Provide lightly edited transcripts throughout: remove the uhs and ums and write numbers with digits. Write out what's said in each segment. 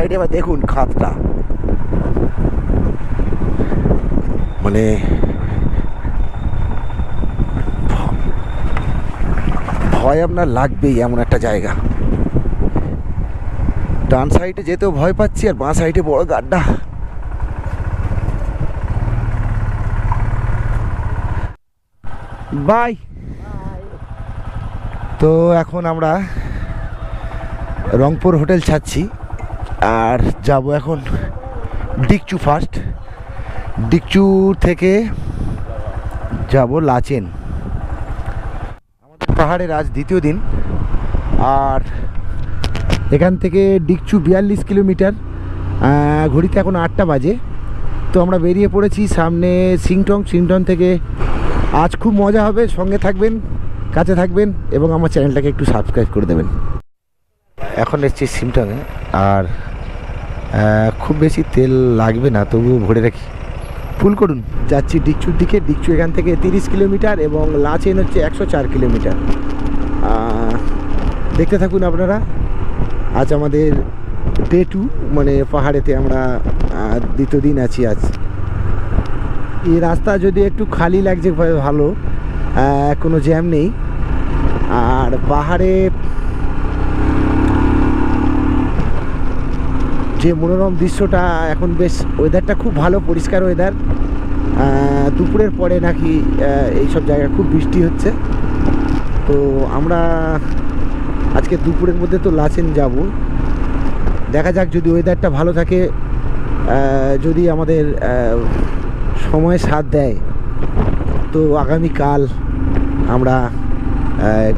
সাইডে আবার দেখুন খাতটা, মানে ভয় আপনার লাগবেই এমন একটা জায়গা। ডান সাইডে যেতেও ভয় পাচ্ছি, আর বাঁ সাইডে বড় গাড্ডা। বাই। তো এখন আমরা রংপুর হোটেল ছাড়ছি, আর যাব এখন ডিকচু। ফার্স্ট ডিকচু থেকে যাব লাচেন। আমাদের পাহাড়ের আজ দ্বিতীয় দিন, আর এখান থেকে ডিকচু 42 কিলোমিটার, ঘড়িতে এখন 8টা বাজে। তো আমরা বেরিয়ে পড়েছি সামনে সিংটং। সিংটং থেকে আজ খুব মজা হবে, সঙ্গে থাকবেন, কাছে থাকবেন, এবং আমার চ্যানেলটাকে একটু সাবস্ক্রাইব করে দেবেন। এখন এসছি সিংটংয়ে, আর খুব বেশি তেল লাগবে না, তবুও ভরে রাখি, ফুল করুন। যাচ্ছি ডিকচুর দিকে। ডিকচু এখান থেকে 30 কিলোমিটার এবং লাচেন হচ্ছে 104 কিলোমিটার। দেখতে থাকুন আপনারা। আজ আমাদের ডে 2, মানে পাহাড়েতে আমরা দ্বিতীয় দিন আছি আজ। এই রাস্তা যদি একটু খালি লাগছে ভালো, কোনো জ্যাম নেই। আর পাহাড়ে যে মনোরম দৃশ্যটা, এখন বেশ ওয়েদারটা খুব ভালো, পরিষ্কার ওয়েদার। দুপুরের পরে নাকি এইসব জায়গায় খুব বৃষ্টি হচ্ছে। তো আমরা আজকে দুপুরের মধ্যে তো লাচেন যাব। দেখা যাক, যদি ওয়েদারটা ভালো থাকে, যদি আমাদের সময় সাথ দেয়, তো আগামীকাল আমরা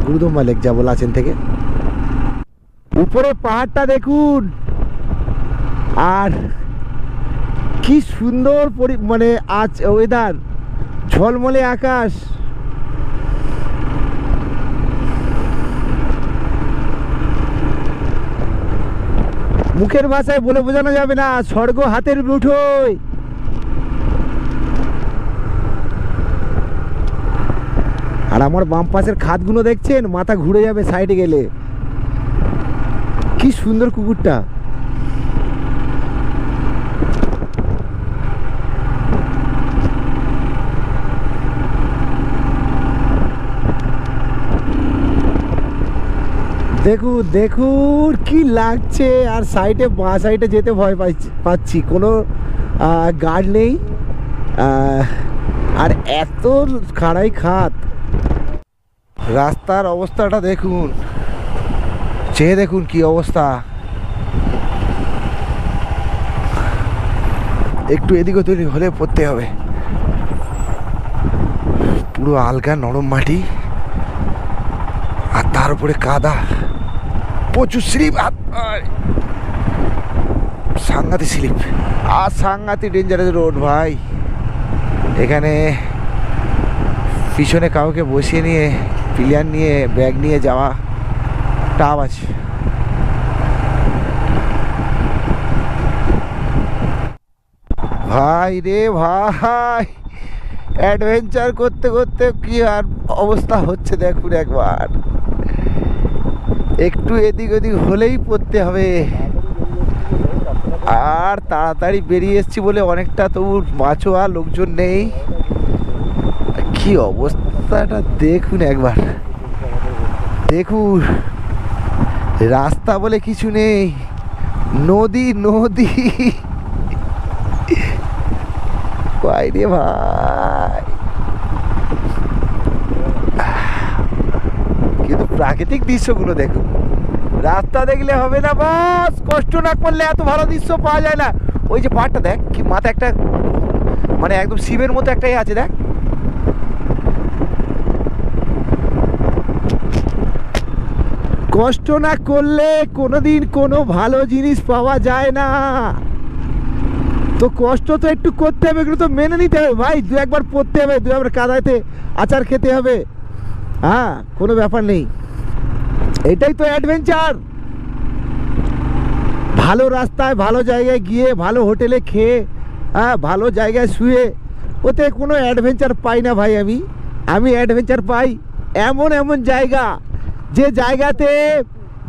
গুরুদম্বা লেক যাব লাচেন থেকে। উপরে পাহাড়টা দেখুন, আর কি সুন্দর মানে আজ ওয়েদার, ঝলমলে আকাশ। মুখের ভাষায় বলে বোঝানো যাবে না, স্বর্গ হাতের মুঠোয়। আর আমার বাম পাশের খাতগুলো দেখছেন, মাথা ঘুরে যাবে সাইডে গেলে। কি সুন্দর কুকুরটা। দেখুন দেখুন কি লাগছে। আর সাইডে, বাঁ সাইডে যেতে ভয় পাচ্ছি, কোনো গার্ড নেই, আর এত খাড়াই খাত। রাস্তার অবস্থাটা দেখুন, চেয়ে দেখুন কি অবস্থা। একটু এদিক ওদিক হলে পড়তে হবে। পুরো আলগা নরম মাটি, আর তার উপরে কাদা, প্রচুর স্লিপ, সাংঘাতিক স্লিপ, আর সাংঘাতিক ডেঞ্জারাস রোড ভাই। এখানে পিছনে কাউকে বসিয়ে নিয়ে, প্লেয়ার নিয়ে, ব্যাগ নিয়ে যাওয়া টাফ আছে। ভাই রে ভাই, অ্যাডভেঞ্চার করতে করতে কি আর অবস্থা হচ্ছে দেখুন একবার। একটু এদিক ওদিক হলেই পড়তে হবে। আর তাড়াতাড়ি বেরিয়ে এসছি বলে অনেকটা, তবু মাছও আর লোকজন নেই। কি অবস্থাটা দেখুন একবার, দেখুন রাস্তা বলে কিছু নেই, নদী নদী। বাইরে ভাই, কিন্তু প্রাকৃতিক দৃশ্যগুলো দেখুন। রাস্তা দেখলে হবে না বাস, কষ্ট না করলে এত ভালো দৃশ্য পাওয়া যায় না। ওই যে পাহাড়টা দেখ, কি মাথা একটা, মানে একদম শিবের মতো একটাই আছে, দেখ। কষ্ট না করলে কোনোদিন কোনো ভালো জিনিস পাওয়া যায় না। তো কষ্ট তো একটু করতে হবে, এগুলো তো মেনে নিতে হবে ভাই। দু একবার পড়তে হবে, দু একবার কাদাতে আচার খেতে হবে, হ্যাঁ, কোনো ব্যাপার নেই। এটাই তো অ্যাডভেঞ্চার। ভালো রাস্তায়, ভালো জায়গায় গিয়ে, ভালো হোটেলে খেয়ে, হ্যাঁ, ভালো জায়গায় শুয়ে, ওতে কোনো অ্যাডভেঞ্চার পাই না ভাই। আমি অ্যাডভেঞ্চার পাই এমন এমন জায়গা, যে জায়গাতে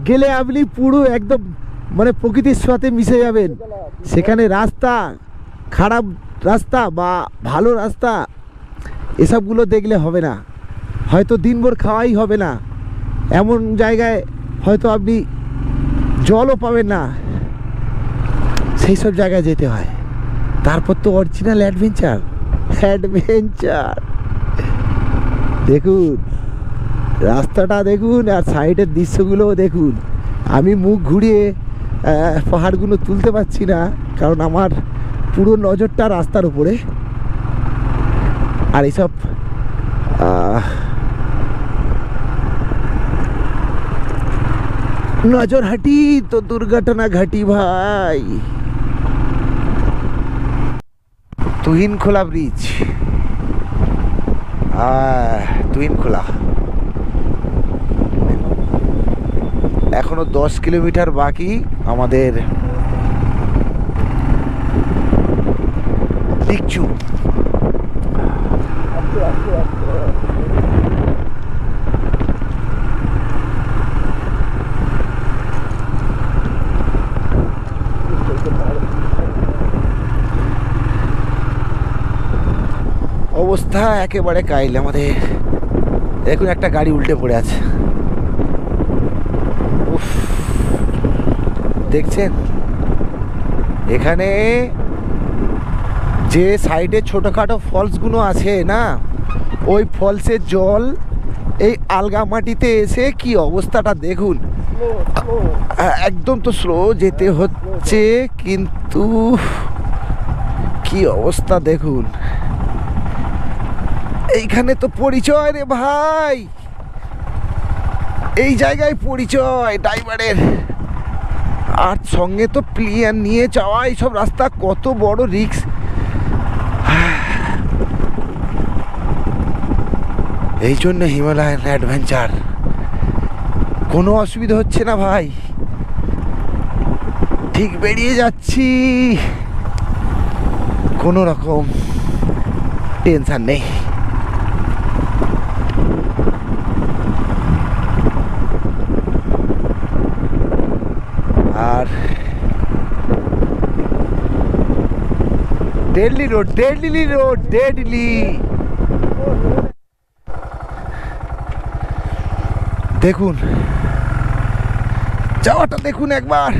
গেলে আপনি পুরো একদম মানে প্রকৃতির সাথে মিশে যাবেন। সেখানে রাস্তা, খারাপ রাস্তা বা ভালো রাস্তা, এসবগুলো দেখলে হবে না। হয়তো দিনভর খাওয়াই হবে না, এমন জায়গায় হয়তো আপনি জলও পাবেন না, সেই সব জায়গায় যেতে হয়। তারপর তো অরিজিনাল অ্যাডভেঞ্চার। দেখুন রাস্তাটা দেখুন, আর সাইডের দৃশ্যগুলোও দেখুন। আমি মুখ ঘুরিয়ে পাহাড়গুলো তুলতে পারছি না, কারণ আমার পুরো নজরটা রাস্তার উপরে। আর এইসব নজর হাঁটি তো দুর্ঘটনা ঘাটি ভাই। তুহিনখোলা ব্রিজ, তুহিনখোলা। এখনো 10 কিলোমিটার বাকি আমাদের লিকচু। অবস্থা একেবারে কাইল আমাদের। দেখুন একটা গাড়ি উল্টে পড়ে আছে, উফ দেখছেন? এখানে যে সাইডে ছোটোখাটো ফলসগুলো আছে না, ওই ফলসের জল এই আলগা মাটিতে এসে কি অবস্থাটা দেখুন। একদম তো স্লো যেতে হচ্ছে, কিন্তু কি অবস্থা দেখুন। এইখানে তো পরিচয় রে ভাই, এই জায়গায় পরিচয় ড্রাইভারের। আর সঙ্গে তো প্লেয়ার নিয়ে যাওয়া, এইসব রাস্তা কত বড় রিস্ক। এই জন্য হিমালয়ান অ্যাডভেঞ্চার। কোনো অসুবিধা হচ্ছে না ভাই, ঠিক বেরিয়ে যাচ্ছি, কোনো রকম টেনশন নেই। আর ডেডলি রোড, ডেডলি। দেখুন যাওয়াটা দেখুন একবার।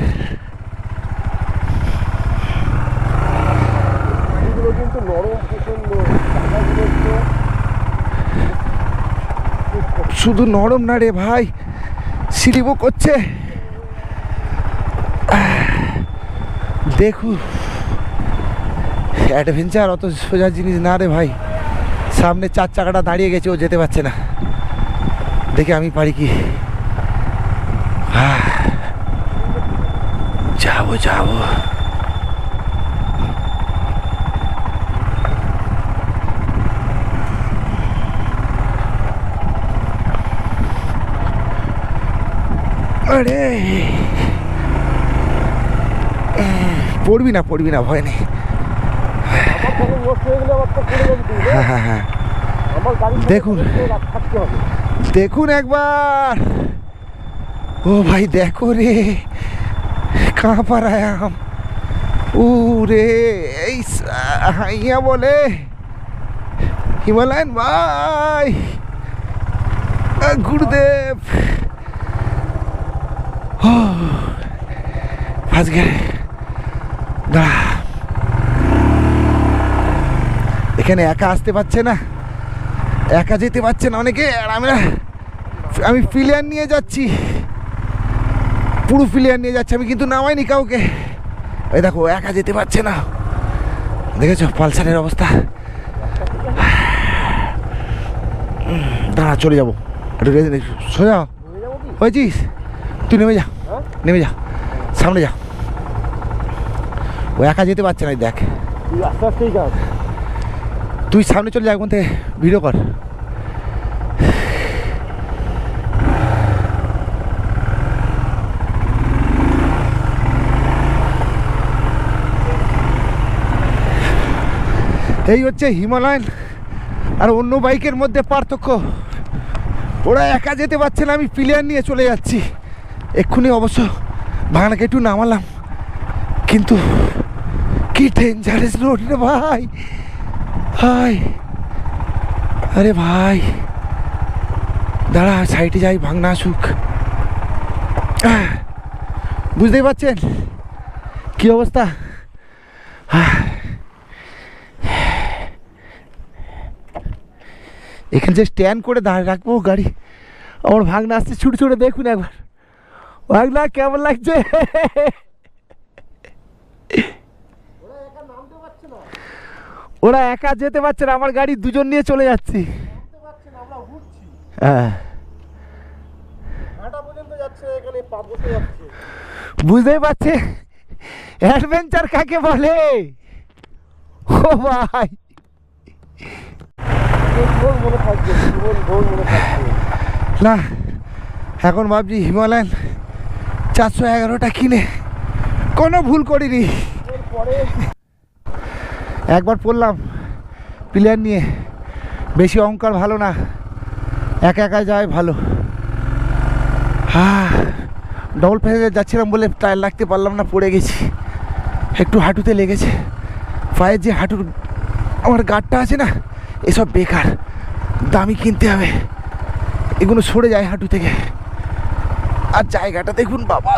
শুধু নরম না রে ভাই, স্লিপও করছে। দেখুন অ্যাডভেঞ্চার অত সোজা জিনিস না রে ভাই। সামনে 4 চাকাটা দাঁড়িয়ে গেছে, ও যেতে পারছে না। দেখি আমি পারি কি। যাবো আরে পড়বি না, ভয় নেই। হ্যাঁ দেখুন একবার। ও ভাই দেখো রে, कहाँ पर आया हम। रे यहाँ बोले हिमालयन भाई, गुरुदेव फंस गए। এখানে একা আসতে পারছে না, একা যেতে পারছে না অনেকে। আর আমি প্লেয়ার নিয়ে যাচ্ছি, পুরো প্লেয়ার নিয়ে যাচ্ছি আমি, কিন্তু নামাইনি কাউকে। এই দেখো একা যেতে পারছে না, দেখেছো পালসারের অবস্থা। দাঁড়া চলে যাবো, একটু সোজা হয়েছিস তুই, নেমে যা সামনে যা। ও একা যেতে পারছে না, দেখ তুই সামনে চলে যা, এখন থেকে ভিডিও কর। এই হচ্ছে হিমালয়ান আর অন্য বাইকের মধ্যে পার্থক্য। ওরা একা যেতে পারছে না, আমি প্লেয়ার নিয়ে চলে যাচ্ছি। এক্ষুনি অবশ্য ভাঙনাকে একটু নামালাম, কিন্তু কি ডেঞ্জারাস রোড রে ভাই। হাই আরে ভাই দাঁড়া, সাইডে যাই, ভাঙনা আসুক। বুঝতেই পারছেন কি অবস্থা। এখানে যে স্ট্যান্ড করে দাঁড়িয়ে রাখবো গাড়ি, আমার ভাঙনা আসছে ছুটে ছুটে, দেখুন একবার ভাঙনা কেমন লাগছে। ওরা একা যেতে পারছে না, আমার গাড়ি দুজন নিয়ে চলে যাচ্ছি। হ্যাঁ বুঝতেই পারছে অ্যাডভেঞ্চার কাকে বলে। ও ভাই না, এখন ভাবছি হিমালয়ান 411টা কিনে কোনো ভুল করিনি। একবার পড়লাম প্লেয়ার নিয়ে, বেশি অহংকার ভালো না, একা একা যায় ভালো। ডবল প্যাসেঞ্জার যাচ্ছিলাম বলে টায়ার লাগতে পারলাম না, পড়ে গেছি, একটু হাঁটুতে লেগেছে। পায়ের যে হাঁটুর আমার গার্ডটা আছে না, এসব বেকার, দামি কিনতে হবে, এগুলো সরে যায় হাঁটু থেকে। আর জায়গাটা দেখুন বাবা,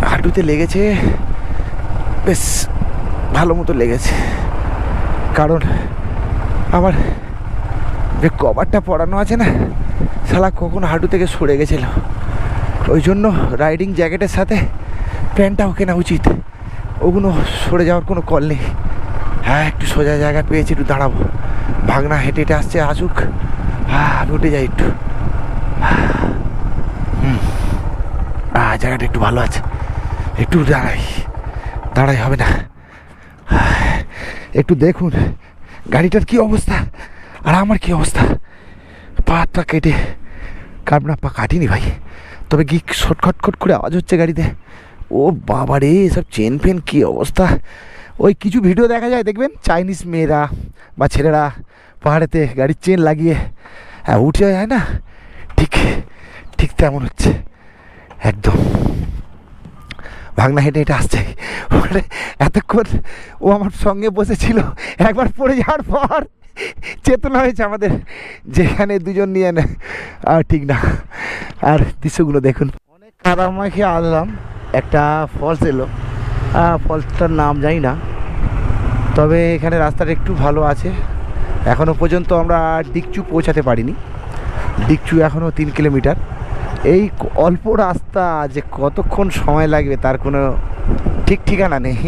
হাঁটুতে লেগেছে, বেশ ভালো মতো লেগেছে, কারণ আমার যে কভারটা পরানো আছে না, শালা কখন হাঁটু থেকে সরে গেছিল। ওই জন্য রাইডিং জ্যাকেটের সাথে প্যান্টটাও কেনা উচিত, ওগুলো সরে যাওয়ার কোনো কল নেই। হ্যাঁ একটু সোজা জায়গা পেয়েছি, একটু দাঁড়াবো, ভাগনা হেঁটে হেঁটে আসছে, আসুক, আমি উঠে যাই একটু। জায়গাটা একটু ভালো আছে, একটু দাঁড়াই হবে না। একটু দেখুন গাড়িটার কি অবস্থা আর আমার কি অবস্থা। পাটা কেটে কাটনা, পা কাটিনি ভাই, তবে কি শটখট করে আওয়াজ হচ্ছে গাড়িতে। ও বাবা রে, এসব চেন ফেন কি অবস্থা। ওই কিছু ভিডিও দেখা যায় দেখবেন, চাইনিজ মেয়েরা বা ছেলেরা পাহাড়েতে গাড়ির চেন লাগিয়ে উঠে যায় না, ঠিক ঠিক তেমন হচ্ছে একদম। ভাগনা হেঁটে হেঁটে আসছে, মানে এতক্ষণ ও আমার সঙ্গে বসেছিল, একবার পড়ে যাওয়ার পর চেতনা হয়েছে আমাদের, যেখানে দুজন নিয়ে নেয় আর ঠিক না। আর দৃশ্যগুলো দেখুন, অনেক কাদা মাখিয়ে আসলাম, একটা ফলস এলো, ফলসটার নাম জানি না, তবে এখানে রাস্তাটা একটু ভালো আছে। এখনও পর্যন্ত আমরা ডিকচু পৌঁছাতে পারিনি, ডিকচু এখনও 3 কিলোমিটার। এই অল্প রাস্তা যে কতক্ষণ সময় লাগবে তার কোনো ঠিক ঠিকানা নেই।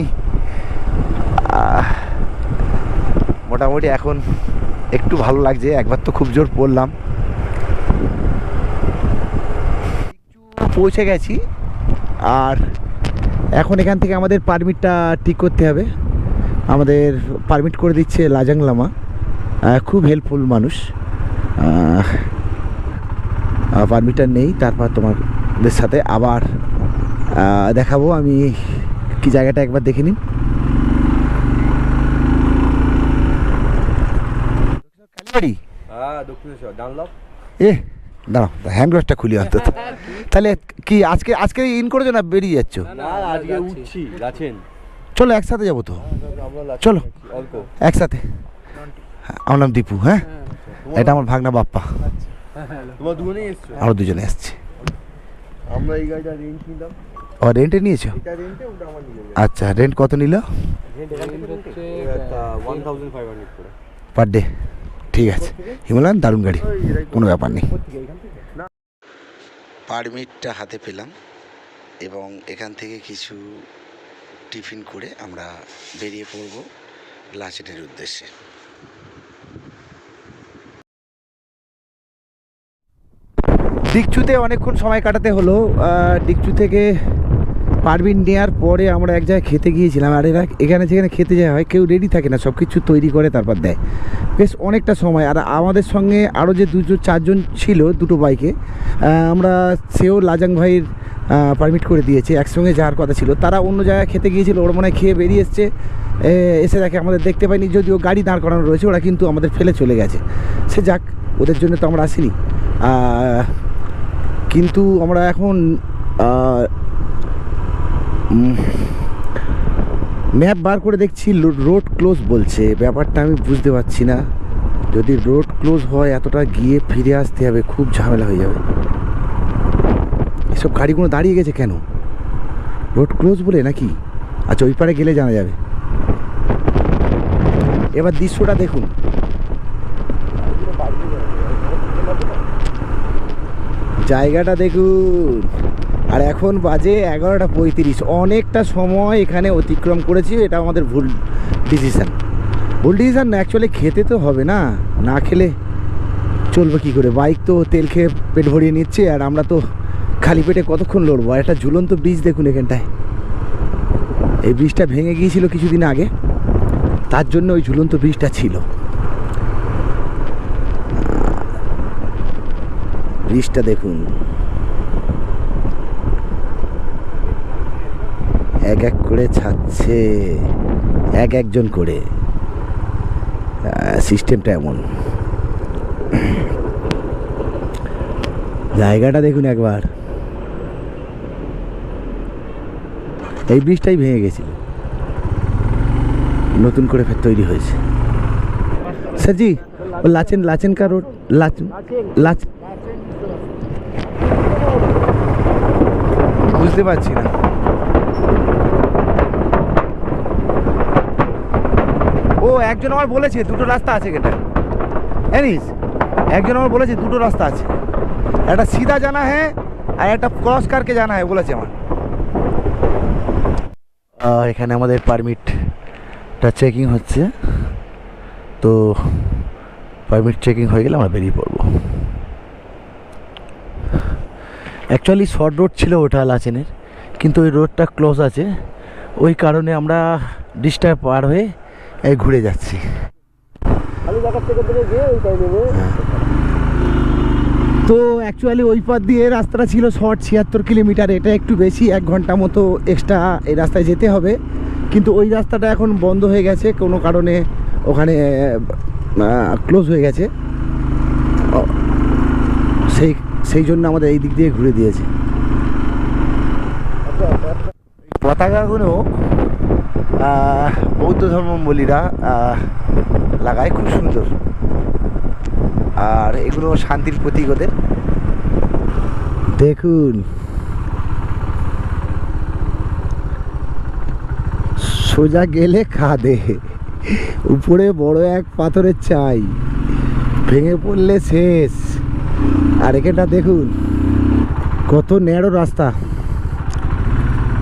মোটামুটি এখন একটু ভালো লাগছে, একবার তো খুব জোর পড়লাম। পৌঁছে গেছি, আর এখন এখান থেকে আমাদের পারমিটটা ঠিক করতে হবে। আমাদের পারমিট করে দিচ্ছে লাজাং লামা, খুব হেল্পফুল মানুষ। পারমিটটা নেই, তারপর তোমাদের সাথে আবার দেখাবো। আমি কি জায়গাটা একবার দেখে নিন। এ দাঁড়াও, হ্যান্ড গ্লাভসটা খুলি অন্তত। তাহলে কি আজকে ইন করেছো না বেরিয়ে যাচ্ছ? চলো একসাথে যাবো তো, চলো একসাথে। আমার নাম দীপু। হ্যাঁ, এটা আমার ভাগনা বাপ্পা, আমরা দুজনে এসছি। আমরা এই গাড়িটা রেন্ট নিলাম। ও রেন্টে নিয়েছো? আচ্ছা, রেন্ট কত নিল? Per day. ঠিক আছে, হিমালয়ান দারুণ গাড়ি, কোনো ব্যাপার নেই। পারমিটটা হাতে পেলাম এবং এখান থেকে কিছু টিফিন করে আমরা বেরিয়ে পড়ব লাচেনের উদ্দেশ্যে। ডিকচুতে অনেকক্ষণ সময় কাটাতে হলো। ডিকচু থেকে পারমিট নেওয়ার পরে আমরা এক জায়গায় খেতে গিয়েছিলাম। আর এরা এখানে যেখানে খেতে যাওয়া হয় কেউ রেডি থাকে না, সব কিছু তৈরি করে তারপর দেয়, বেশ অনেকটা সময়। আর আমাদের সঙ্গে আরও যে 2-4 জন ছিল দুটো বাইকে, আমরা সেও লাজাং ভাইয়ের পারমিট করে দিয়েছে, একসঙ্গে যাওয়ার কথা ছিল। তারা অন্য জায়গায় খেতে গিয়েছিল, ওরা মনে হয় খেয়ে বেরিয়ে এসছে, এসে দেখে আমাদের দেখতে পাইনি, যদিও গাড়ি দাঁড় করানো রয়েছে, ওরা কিন্তু আমাদের ফেলে চলে গেছে। সে যাক, ওদের জন্য তো আমরা আসিনি। কিন্তু আমরা এখন ম্যাপ বার করে দেখছি রোড ক্লোজ বলছে। ব্যাপারটা আমি বুঝতে পারছি না। যদি রোড ক্লোজ হয় এতটা গিয়ে ফিরে আসতে হবে, খুব ঝামেলা হয়ে যাবে। এসব গাড়িগুলো দাঁড়িয়ে গেছে কেন? রোড ক্লোজ বলে নাকি? আচ্ছা, ওই পারে গেলে জানা যাবে। এবার দৃশ্যটা দেখুন, জায়গাটা দেখুন। আর এখন বাজে 11:35। অনেকটা সময় এখানে অতিক্রম করেছি, এটা আমাদের ভুল ডিসিশান। ভুল ডিসিশান না, অ্যাকচুয়ালি খেতে তো হবে না, না খেলে চলবে কী করে? বাইক তো তেল খেয়ে পেট ভরিয়ে নিচ্ছে, আর আমরা তো খালি পেটে কতক্ষণ লড়বো? আর একটা ঝুলন্ত ব্রিজ দেখুন এখানটায়। এই ব্রিজটা ভেঙে গিয়েছিল কিছুদিন আগে, তার জন্য ওই ঝুলন্ত ব্রিজটা ছিল। ব্রিজটা দেখুন, এক এক করে ছাড়ছে, একজন করে। সিস্টেমটা এমন। জায়গাটা দেখুন একবার। এই ব্রিজটাই ভেঙে গেছিল, নতুন করে ফের তৈরি হয়েছে। স্যার জি, লাচেন কা রোড, বুঝতে পারছি না। ও একজন আমার বলেছে দুটো রাস্তা আছে, এটা জানিস? একজন আমার বলেছে দুটো রাস্তা আছে, একটা সিধা জানা হ্যাঁ আর একটা ক্রস কারকে জানা হ্যাঁ বলেছে আমার। এখানে আমাদের পারমিটটা চেকিং হচ্ছে, তো পারমিট চেকিং হয়ে গেলে আমরা বেরিয়ে পড়বো। অ্যাকচুয়ালি শর্ট রোড ছিল ওটা লাচেনের, কিন্তু ওই রোডটা ক্লোজ আছে, ওই কারণে আমরা ডিস্টার পার হয়ে এই ঘুরে যাচ্ছি। তো অ্যাকচুয়ালি ওই পথ দিয়ে রাস্তাটা ছিল শর্ট 76 কিলোমিটার, এটা একটু বেশি, 1 ঘন্টা মতো এক্সট্রা এই রাস্তায় যেতে হবে। কিন্তু ওই রাস্তাটা এখন বন্ধ হয়ে গেছে কোনো কারণে, ওখানে ক্লোজ হয়ে গেছে, সেই জন্য আমাদের এই দিক দিয়ে ঘুরে দিয়েছে। পতাকাগুলো বৌদ্ধ ধর্মাবলম্বীরা লাগায়, খুব সুন্দর। আর এগুলো শান্তির প্রতীক ওদের। দেখুন সোজা গেলে খাদে, উপরে বড় এক পাথরের চাই, ভেঙে পড়লে শেষ। আর এখানটা দেখুন কত ন্যারো রাস্তা,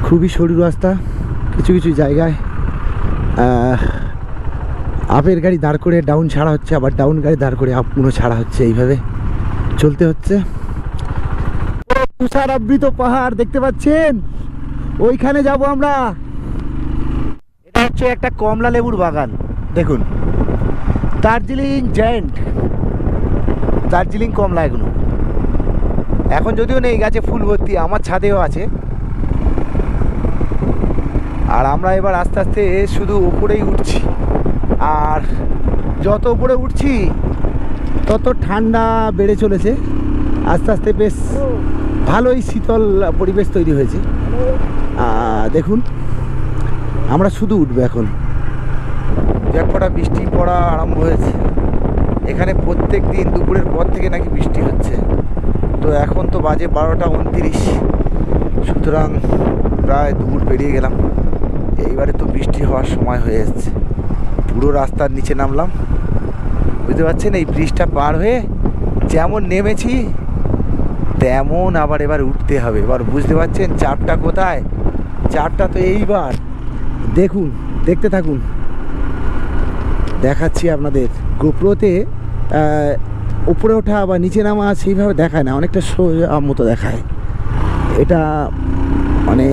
খুবই সরু রাস্তা। কিছু কিছু জায়গায় আপের গাড়ি দাঁড় করে ডাউন ছাড়া হচ্ছে, আবার ডাউন গাড়ি দাঁড় করে আপ পুরো ছাড়া হচ্ছে, এইভাবে চলতে হচ্ছে। তুষার আবৃত পাহাড় দেখতে পাচ্ছেন, ওইখানে যাব আমরা। এটা হচ্ছে একটা কমলা লেবুর বাগান, দেখুন দার্জিলিং জায়েন্ট, দার্জিলিং কমলা। এগুলো এখন যদিও নেই, গাছে ফুল ভর্তি, আমার ছাদেও আছে। আর আমরা এবার আস্তে আস্তে শুধু উপরেই উঠছি, আর যত উপরে উঠছি তত ঠান্ডা বেড়ে চলেছে। আস্তে আস্তে বেশ ভালোই শীতল পরিবেশ তৈরি হয়েছে। দেখুন আমরা শুধু উঠবো এখন। এক ফোঁটা বৃষ্টি পড়া আরম্ভ হয়েছে এখানে, প্রত্যেক দিন দুপুরের পর থেকে নাকি বৃষ্টি হচ্ছে। তো এখন তো বাজে 12:29, সুতরাং প্রায় দুপুর পেরিয়ে গেলাম। এইবারে তো বৃষ্টি হওয়ার সময় হয়ে এসছে। পুরো রাস্তার নিচে নামলাম, বুঝতে পারছেন? এই ব্রিজটা পার হয়ে যেমন নেমেছি তেমন আবার এবার উঠতে হবে। এবার বুঝতে পারছেন চাপটা কোথায়? চাপটা তো এইবার দেখুন, দেখতে থাকুন, দেখাচ্ছি আপনাদের। গোপ্রোতে উপরে ওঠা বা নিচে নামা সেইভাবে দেখায় না, অনেকটা সোজা মতো দেখায়। এটা মানে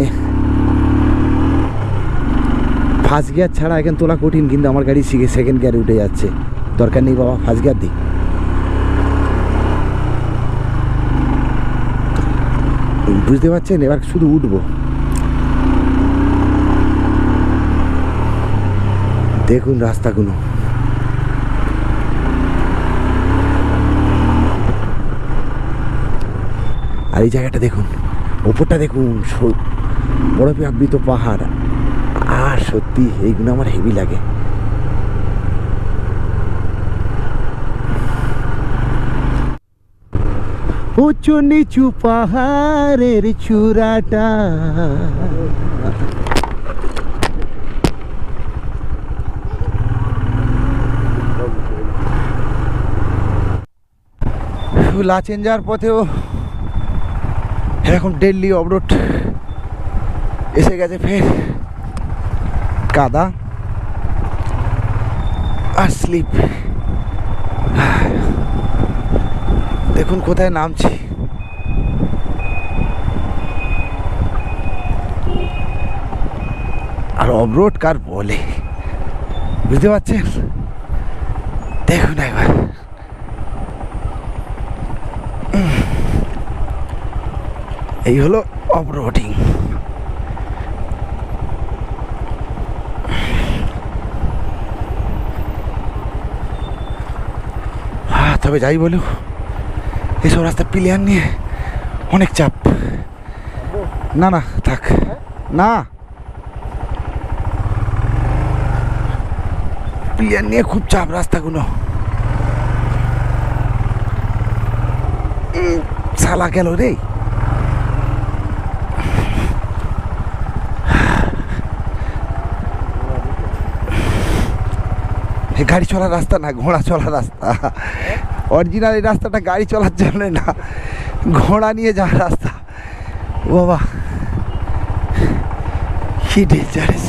ফার্স্ট গিয়ার ছাড়া এখানে তোলা কঠিন, কিন্তু আমার গাড়ি শিখে সেকেন্ড গিয়ারে উঠে যাচ্ছে। দরকার নেই বাবা, ফার্স্ট গিয়ার দিই। বুঝতে পারছেন? এবার শুধু উঠবো। দেখুন রাস্তাগুলো, আর এই জায়গাটা দেখুন, ওপরটা দেখুন, বরফে আবৃত পাহাড়। আর সত্যি এইগুলো আমার হেভি লাগে। উঁচু নিচু পাহাড়ের চূড়াটা, লাচেন যাওয়ার পথেও এরকম ডেলি অবরোড এসে গেছে। ফের কাদা আর স্লিপ। দেখুন কোথায় নামছি। আর অবরোড কার বলে, বুঝতে পারছেন? দেখুন একবার, এই হলো অফরোডিং। তবে যাই বলুক, এইসব রাস্তা প্লেয়ার নিয়ে অনেক চাপ। না না থাক না, প্লেয়ার নিয়ে খুব চাপ রাস্তাগুলো। শালা গেল রে। গাড়ি চলার রাস্তা না, ঘোড়া চলার রাস্তা। অরিজিনাল এই রাস্তাটা গাড়ি চলার জন্য না, ঘোড়া নিয়ে যাওয়ার রাস্তা। ও বাবা, কি ডেঞ্জারাস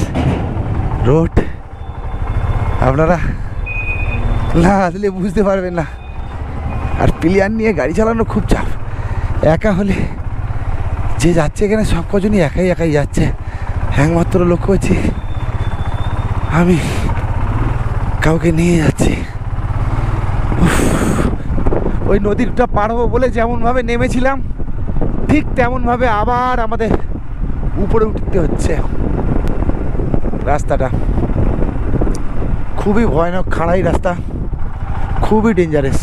রোড! আপনারা না আসলে বুঝতে পারবেন না। আর প্লেয়ার নিয়ে গাড়ি চালানো খুব চাপ। একা হলে যে যাচ্ছে এখানে সব কজনই একাই একাই যাচ্ছে। একমাত্র লক্ষ্য হচ্ছে আমি কাউকে নিয়ে যাচ্ছি। ওই নদীটা পার হবো বলে যেমনভাবে নেমেছিলাম ঠিক তেমনভাবে আবার আমাদের উপরে উঠতে হচ্ছে। রাস্তাটা খুবই ভয়ানক, খাড়াই রাস্তা, খুবই ডেঞ্জারাস।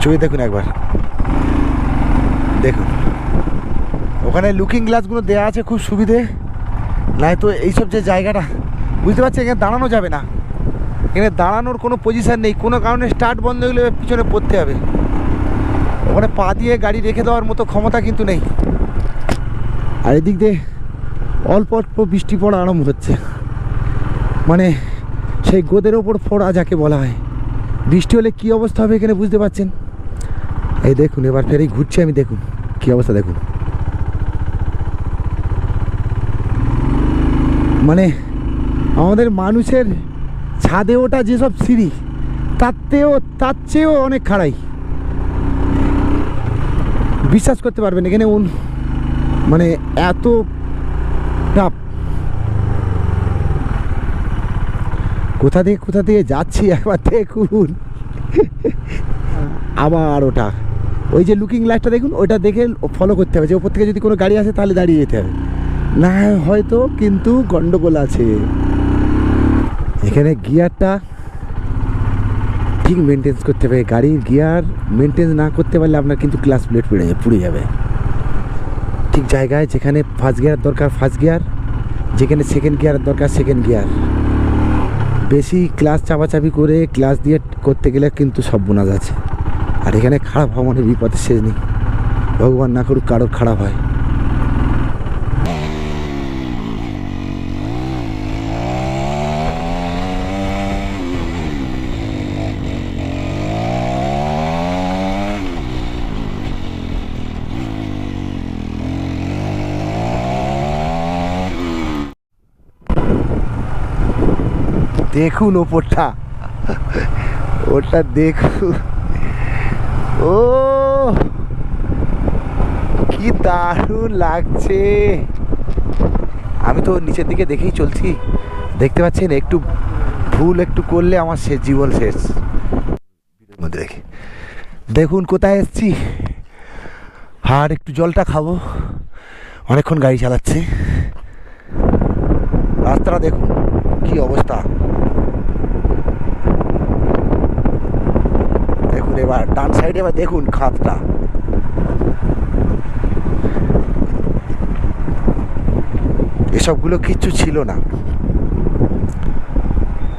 ছবি দেখুন একবার, দেখুন ওখানে লুকিং গ্লাসগুলো দেওয়া আছে, খুব সুবিধে। নাই তো এইসব যে জায়গাটা, বুঝতে পারছি এখানে দাঁড়ানো যাবে না। এখানে দাঁড়ানোর কোনো পজিশান নেই, কোনো কারণে স্টার্ট বন্ধ হলে পিছনে পড়তে হবে। ওখানে পা দিয়ে গাড়ি রেখে দেওয়ার মতো ক্ষমতা কিন্তু নেই। আর এদিক দিয়ে অল্প অল্প বৃষ্টি পড়া আরম্ভ হচ্ছে, মানে সেই গোদের ওপর পড়া যাকে বলা হয়। বৃষ্টি হলে কী অবস্থা হবে এখানে বুঝতে পারছেন? এই দেখুন এবার ফেরেই ঘুরছি আমি, দেখুন কী অবস্থা দেখুন। মানে আমাদের মানুষের ছাদে ওঠা যেসব সিঁড়ি, তার চেয়েও অনেক খাড়াই। বিশ্বাস করতে পারবেন এখানে মানে এত টাপ। কোথা দিয়ে যাচ্ছি একবার দেখুন। আবার ওটা, ওই যে লুকিং লাইটটা দেখুন, ওইটা দেখে ফলো করতে হবে যে ওপর থেকে যদি কোনো গাড়ি আসে তাহলে দাঁড়িয়ে যেতে হবে, না হয়তো কিন্তু গন্ডগোল আছে। এখানে গিয়ারটা ঠিক মেনটেন্স করতে হবে। গাড়ির গিয়ার মেনটেন্স না করতে পারলে আপনার কিন্তু ক্লাচ প্লেট পুড়ে যাবে। ঠিক জায়গায় যেখানে ফার্স্ট গিয়ার দরকার ফার্স্ট গিয়ার, যেখানে সেকেন্ড গিয়ার দরকার সেকেন্ড গিয়ার। বেশি ক্লাচ চাপাচাপি করে ক্লাচ দিয়ে করতে গেলে কিন্তু সব বোনাস আছে। আর এখানে খারাপ হওয়া মানে বিপদের শেষ নেই, ভগবান না করুক কারোর খারাপ হয়। দেখুন ওপরটা, ওটা দেখুন, ও কি দারুণ লাগছে। আমি তো নিচের দিকে দেখেই চলছি, দেখতে পাচ্ছেন? একটু ভুল একটু করলে আমার শেষ, জীবন শেষ। মধ্যে দেখি দেখুন কোথায় এসছি। আর একটু জলটা খাবো, অনেকক্ষণ গাড়ি চালাচ্ছি। রাস্তাটা দেখুন কি অবস্থা। দেখুন এবার ডান সাইডে এবার দেখুন খাতটা, এসবগুলো কিচ্ছু ছিল না,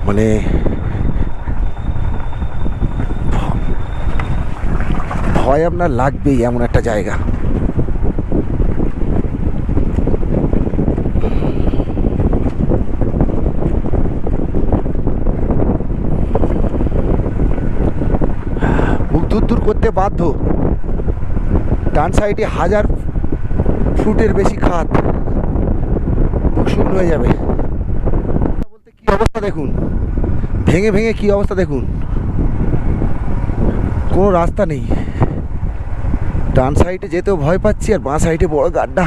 মানে ভয় আপনার লাগবেই এমন একটা জায়গা। মুখ দূর করতে বাধ্য, ডান সাইডে 1000 ফুটের বেশি খাত, মুখ শুকনো হয়ে যাবে। বলতে কি অবস্থা দেখুন, ভেঙে ভেঙে কি অবস্থা দেখুন, কোনো রাস্তা নেই। ডান সাইডে যেতেও ভয় পাচ্ছি, আর বাঁ সাইডে বড় গাড্ডা।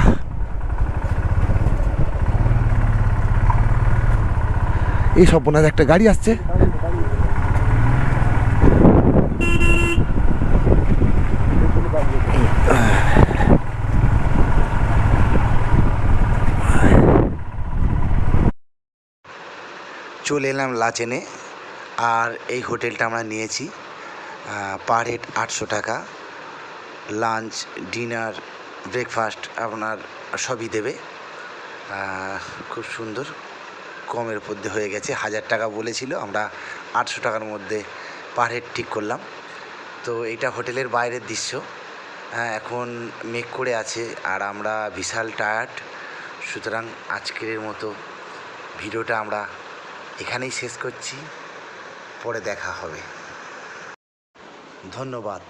এই সব বোনার একটা গাড়ি আসছে। চলে এলাম লাচেনে, আর এই হোটেলটা আমরা নিয়েছি। পার হেড 800 টাকা, লাঞ্চ, ডিনার, ব্রেকফাস্ট আপনার সবই দেবে। খুব সুন্দর, কমের মধ্যে হয়ে গেছে। 1000 টাকা বলেছিল, আমরা 800 টাকার মধ্যে পার হেড ঠিক করলাম। তো এটা হোটেলের বাইরের দৃশ্য। এখন মেঘ করে আছে আর আমরা বিশাল টায়ার্ড, সুতরাং আজকের মতো ভিডিওটা আমরা এখানেই শেষ করছি। পরে দেখা হবে, ধন্যবাদ।